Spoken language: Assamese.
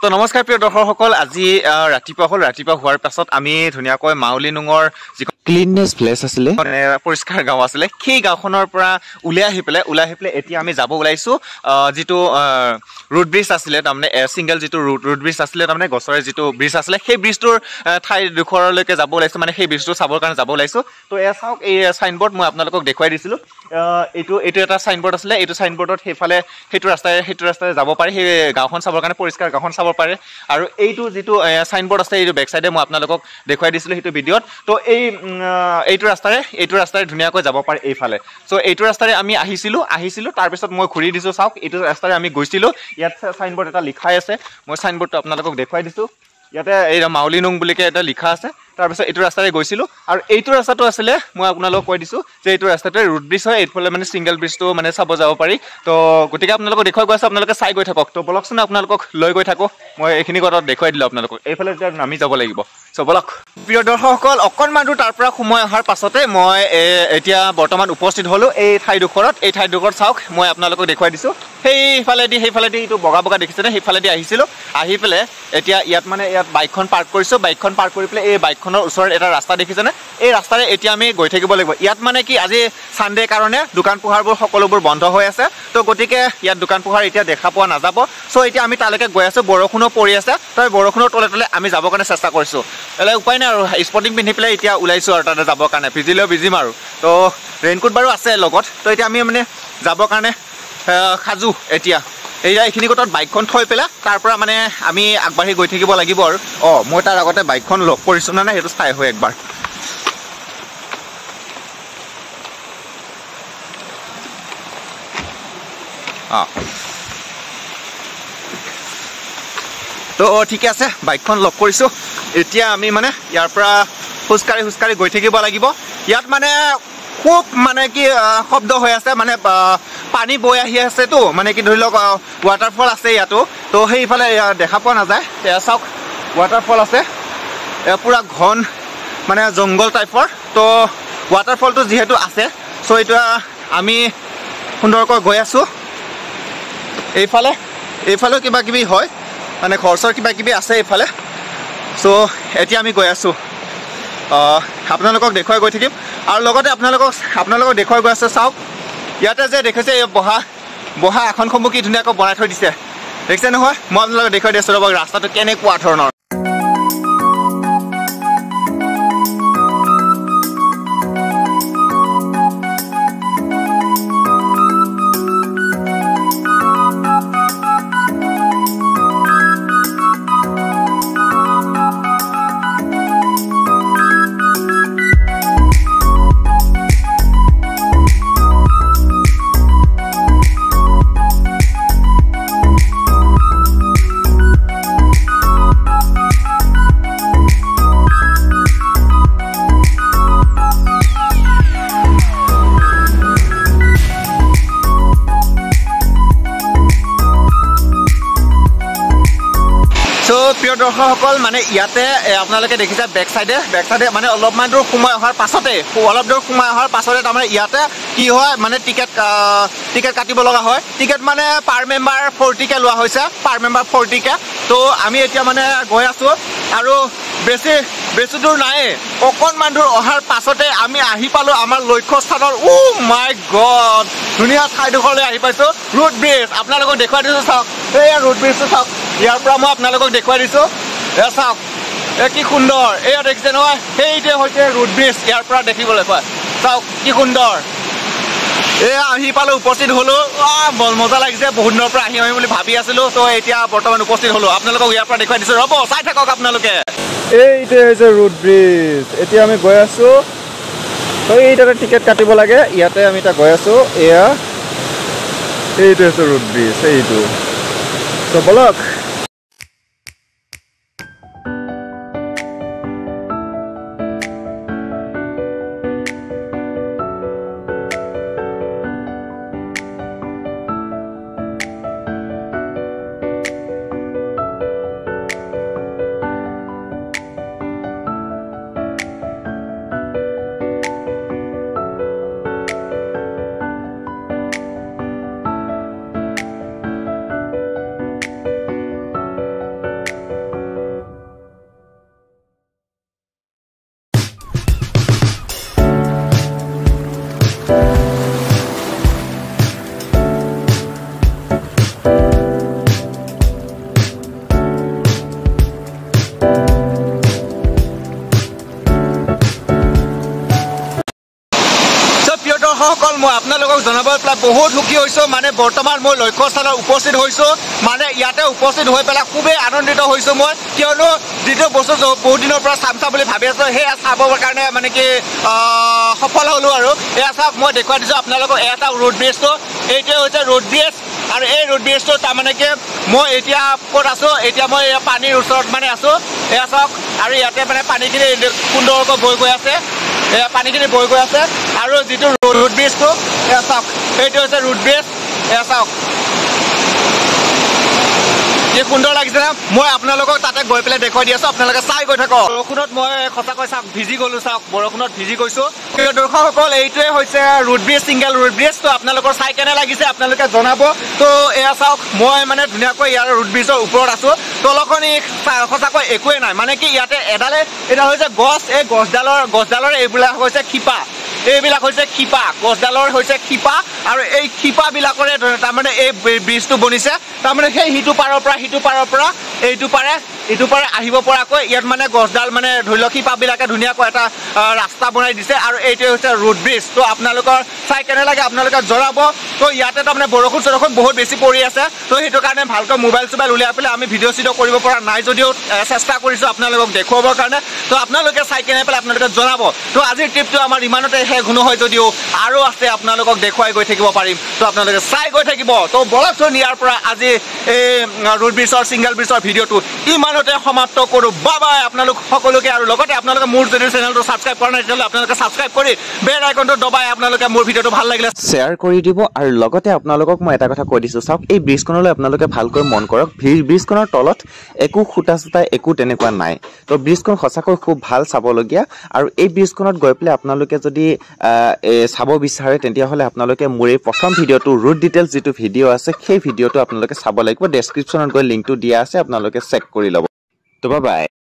তো নমস্কাৰ প্ৰিয় দৰ্শকসকল আজি ৰাতিপুৱা হোৱাৰ পাছত আমি ধুনীয়াকৈ মাউলি নুঙৰ যি ক্লিননেছ প্লেচ আছিলে পৰিষ্কাৰ গাঁও আছিলে সেই গাঁওখনৰ পৰা ওলাই আহি পেলাই এতিয়া আমি যাব ওলাইছোঁ যিটো ৰুট ব্ৰিজ আছিলে তাৰমানে ছিংগল যিটো ৰুট ব্ৰিজ আছিলে তাৰমানে গছৰে যিটো ব্ৰিজ আছিলে সেই ব্ৰিজটোৰ ঠাইডোখৰলৈকে যাব ওলাইছোঁ মানে সেই ব্ৰিজটো চাবৰ কাৰণে যাব ওলাইছোঁ তো এয়া চাওক এই চাইনবোৰ্ড মই আপোনালোকক দেখুৱাই দিছিলোঁ এইটো এটা চাইনবোৰ্ড আছিলে এইটো চাইনবোৰ্ডত সেইফালে সেইটো ৰাস্তাৰে যাব পাৰে সেই গাঁওখন চাবৰ কাৰণে পৰিষ্কাৰ গাঁওখন চাব পাৰে আৰু এইটো যিটো চাইনবোৰ্ড আছে এইটো বেক চাইডে মই আপোনালোকক দেখুৱাই দিছিলোঁ সেইটো ভিডিঅ'ত তো এইটো ৰাস্তাৰে ধুনীয়াকৈ যাব পাৰে এইফালে চ' এইটো ৰাস্তাৰে আমি আহিছিলোঁ তাৰপিছত মই ঘূৰি দিছোঁ চাওক এইটো ৰাস্তাৰে আমি গৈছিলোঁ ইয়াত চাইনবোৰ্ড এটা লিখাই আছে মই চাইনবোৰ্ডটো আপোনালোকক দেখুৱাই দিছোঁ ইয়াতে এই মাউলি নুং বুলিকে এটা লিখা আছে তাৰপিছত এইটো ৰাস্তাৰে গৈছিলোঁ আৰু এইটো ৰাস্তাটো আছিলে মই আপোনালোকক কৈ দিছোঁ যে এইটো ৰাস্তাটোৱে ৰুট ব্ৰিজ হয় এইফালে মানে ছিংগল ব্ৰিজটো মানে চাব যাব পাৰি তো গতিকে আপোনালোকক দেখুৱাই গৈ আছে আপোনালোকে চাই গৈ থাকক তো বলকচোন আপোনালোকক লৈ গৈ থাকোঁ মই এইখিনি কথাত দেখুৱাই দিলোঁ আপোনালোকক এইফালে এতিয়া নামি যাব লাগিব চ' বলক প্ৰিয় দৰ্শকসকল অকণমান দূৰ তাৰ পৰা সোমাই অহাৰ পাছতে মই এতিয়া বৰ্তমান উপস্থিত হ'লোঁ এই ঠাইডোখৰত চাওক মই আপোনালোকক দেখুৱাই দিছোঁ সেইফালেদি এইটো বগা দেখিছেনে সেইফালেদি আহিছিলোঁ আহি পেলাই এতিয়া ইয়াত বাইকখন পাৰ্ক কৰিছোঁ বাইকখন পাৰ্ক কৰি পেলাই এই বাইকখনৰ ওচৰত এটা ৰাস্তা দেখিছেনে এই ৰাস্তাৰে এতিয়া আমি গৈ থাকিব লাগিব ইয়াত মানে কি আজি ছানডে কাৰণে দোকান পোহাৰবোৰ সকলোবোৰ বন্ধ হৈ আছে তো গতিকে ইয়াত দোকান পোহাৰ এতিয়া দেখা পোৱা নাযাব চ' এতিয়া আমি তালৈকে গৈ আছোঁ বৰষুণো পৰি আছে তো বৰষুণৰ তলে আমি যাবৰ কাৰণে চেষ্টা কৰিছোঁ এলে উপায় নাই আৰু স্পৰ্টিং পিন্ধি পেলাই এতিয়া ওলাইছোঁ আৰু তাতে যাবৰ কাৰণে ভিজিলেও ভিজিম আৰু তো ৰেইনকোট বাৰু আছে লগত তো এতিয়া আমি মানে যাবৰ কাৰণে সাজু এতিয়া এইখিনি কথাত বাইকখন থৈ পেলাই তাৰ পৰা মানে আমি আগবাঢ়ি গৈ থাকিব লাগিব আৰু মই তাৰ আগতে বাইকখন লগ কৰিছোঁ নে নাই সেইটো চাই হয় একবাৰ তো ঠিকে আছে বাইকখন লগ কৰিছোঁ এতিয়া আমি মানে ইয়াৰ পৰা খোজকাঢ়ি গৈ থাকিব লাগিব ইয়াত মানে খুব মানে কি শব্দ হৈ আছে মানে পানী বৈ আহি আছেতো মানে কি ধৰি লওক ৱাটাৰফল আছে ইয়াতো তো সেইফালে দেখা পোৱা নাযায় এয়া চাওক ৱাটাৰফল আছে পূৰা ঘন মানে জংঘল টাইপৰ তো ৱাটাৰফলটো যিহেতু আছে চ' এতিয়া আমি সুন্দৰকৈ গৈ আছোঁ এইফালেও কিবা কিবি হয় মানে খৰচৰ কিবা কিবি আছে এইফালে চ' এতিয়া আমি গৈ আছোঁ আপোনালোকক দেখুৱাই গৈ থাকিম আৰু লগতে আপোনালোকক দেখুৱাই গৈ আছে চাওক ইয়াতে যে দেখিছে এই বহা আসনসমূহ কি ধুনীয়াকৈ বনাই থৈ দিছে দেখিছে নহয় মই আপোনালোকক দেখুৱাই দি আছোঁ ৰ'ব ৰাস্তাটো কেনেকুৱা ধৰণৰ প্ৰিয় দৰ্শকসকল মানে ইয়াতে আপোনালোকে দেখিছে বেক চাইডে মানে অলপমান দূৰ সোমাই অহাৰ পাছতে তাৰমানে ইয়াতে কি হয় মানে টিকেট কাটিব লগা হয় টিকেট মানে পাৰ মেম্বাৰ 40কে লোৱা হৈছে তো আমি এতিয়া মানে গৈ আছোঁ আৰু বেছি দূৰ নাই অকণমান দূৰ অহাৰ পাছতে আমি আহি পালোঁ আমাৰ লক্ষ্যস্থানৰ মাই গড ধুনীয়া ঠাইডোখৰলৈ আহি পাইছোঁ ৰুট ব্ৰিজ আপোনালোকক দেখুৱাই দিছোঁ চাওক এই ৰুট ব্ৰিজটো চাওক ইয়াৰ পৰা মই আপোনালোকক দেখুৱাই দিছোঁ চাওক কি সুন্দৰ এয়া দেখিছে নহয় সেইটোৱে হৈছে ৰুট ব্ৰিজ ইয়াৰ পৰা দেখিবলৈ পায় চাওক কি সুন্দৰ এয়া আহি পালোঁ উপস্থিত হ'লোঁ মজা লাগিছে বহুত দিনৰ পৰা আহিম বুলি ভাবি আছিলোঁ তো এতিয়া বৰ্তমান উপস্থিত হ'লোঁ আপোনালোকক ইয়াৰ পৰা দেখুৱাই দিছোঁ ৰ'ব চাই থাকক আপোনালোকে এইটোৱে হৈছে ৰুট ব্ৰিজ এতিয়া আমি গৈ আছোঁ এইটাতে টিকেট কাটিব লাগে ইয়াতে আমি এতিয়া গৈ আছোঁ এইটো হৈছে ৰুট ব্ৰিজ এইটো তো বলক মই আপোনালোকক জনাবলৈ পেলাই বহুত সুখী হৈছোঁ মানে বৰ্তমান মই লক্ষ্যস্থানত উপস্থিত হৈছোঁ মানে ইয়াতে উপস্থিত হৈ পেলাই খুবেই আনন্দিত হৈছোঁ মই কিয়নো যিটো বস্তু বহুত দিনৰ পৰা চাম বুলি ভাবি আছোঁ সেয়া চাবৰ কাৰণে মানে কি সফল হ'লোঁ আৰু এয়া চাওক মই দেখুৱাই দিছোঁ আপোনালোকক এটা ৰোড ব্ৰিজটো এইটোৱে হৈছে ৰোড ব্ৰিজ আৰু এই ৰোড ব্ৰিজটো তাৰমানে কি মই এতিয়া ক'ত আছোঁ এতিয়া মই পানীৰ ওচৰত মানে আছোঁ এয়া চাওক আৰু ইয়াতে মানে পানীখিনি সুন্দৰকৈ বৈ গৈ আছে এয়া পানীখিনি বৈ গৈ আছে আৰু যিটো ৰোড ব্ৰিজটো এয়া চাওক এইটো হৈছে ৰোড ব্ৰিজ এয়া চাওক কি সুন্দৰ লাগিছে না মই আপোনালোকক তাতে গৈ পেলাই দেখুৱাই দি আছোঁ আপোনালোকে চাই গৈ থাকক বৰষুণত মই সঁচাকৈ চাওক ভিজি গ'লোঁ চাওক বৰষুণত ভিজি গৈছোঁ দৰ্শকসকল এইটোৱে হৈছে road bridge single road bridge তো আপোনালোকৰ চাই কেনে লাগিছে আপোনালোকে জনাব তো এয়া চাওক মই মানে ধুনীয়াকৈ ইয়াৰ ৰোড ব্ৰিজৰ ওপৰত আছোঁ তলখনি সঁচাকৈ একোৱে নাই মানে কি ইয়াতে এডাল হৈছে গছ এই গছডালৰ এইবিলাক হৈছে এইবিলাক হৈছে শিপা গছডালৰ হৈছে শিপা আৰু এই শিপাবিলাকৰে তাৰমানে এই ব্ৰিজটো বনিছে তাৰমানে সেই সিটো পাৰৰ পৰা এইটো পাৰে আহিব পৰাকৈ ইয়াত মানে গছডাল মানে ধৰি লওক শিপাবিলাকে ধুনীয়াকৈ এটা ৰাস্তা বনাই দিছে আৰু এইটোৱে হৈছে ৰোড ব্ৰিজ তো আপোনালোকৰ চাই কেনে লাগে আপোনালোকে জনাব তো ইয়াতে তাৰমানে বৰষুণ বহুত বেছি পৰি আছে তো সেইটো কাৰণে ভালকৈ মোবাইল উলিয়াই পেলাই আমি ভিডিঅ' কৰিব পৰা নাই যদিও চেষ্টা কৰিছোঁ আপোনালোকক দেখুৱাবৰ কাৰণে তো আপোনালোকে চাই কেনে পেলাই আপোনালোকে জনাব তো আজিৰ ট্ৰিপটো আমাৰ ইমানতে শেষ নহয় যদিও আৰু আছে আপোনালোকক দেখুৱাই গৈ থাকিব পাৰিম তো আপোনালোকে চাই গৈ থাকিব তো বলকচোন ইয়াৰ পৰা আজি এই ৰোড ব্ৰিজৰ ছিংগল ব্ৰিজৰ ভিডিঅ'টো ইমানতে সমাপ্ত কৰোঁ বাই আপোনালোক সকলোকে আৰু লগতে আপোনালোকে মোৰ যদি চেনেলটো ছাবস্ক্ৰাইব কৰা নাই তেতিয়াহ'লে আপোনালোকে ছাবস্ক্ৰাইব কৰি বেল আইকনটো দবাই আপোনালোকে মোৰ ভিডিঅ'টো ভাল লাগিলে শ্বেয়াৰ কৰি দিব আৰু লগতে আপোনালোকক মই এটা কথা কৈ দিছোঁ চাওক এই ব্ৰিজখনলৈ আপোনালোকে ভালকৈ মন কৰক ব্ৰিজখনৰ তলত একো খুঁটা চুটা একো তেনেকুৱা নাই তো ব্ৰিজখন সঁচাকৈ খুব ভাল চাবলগীয়া আৰু এই ব্ৰিজখনত গৈ পেলাই আপোনালোকে যদি চাব বিচাৰে তেতিয়াহ'লে আপোনালোকে মোৰ এই প্ৰথম ভিডিঅ'টো ৰুট ডিটেইলছ যিটো ভিডিঅ' আছে সেই ভিডিঅ'টো আপোনালোকে চাব লাগিব ডেছক্ৰিপশ্যনত গৈ লিংকটো দিয়া আছে আপোনালোকে চেক কৰি ল'ব তো বাই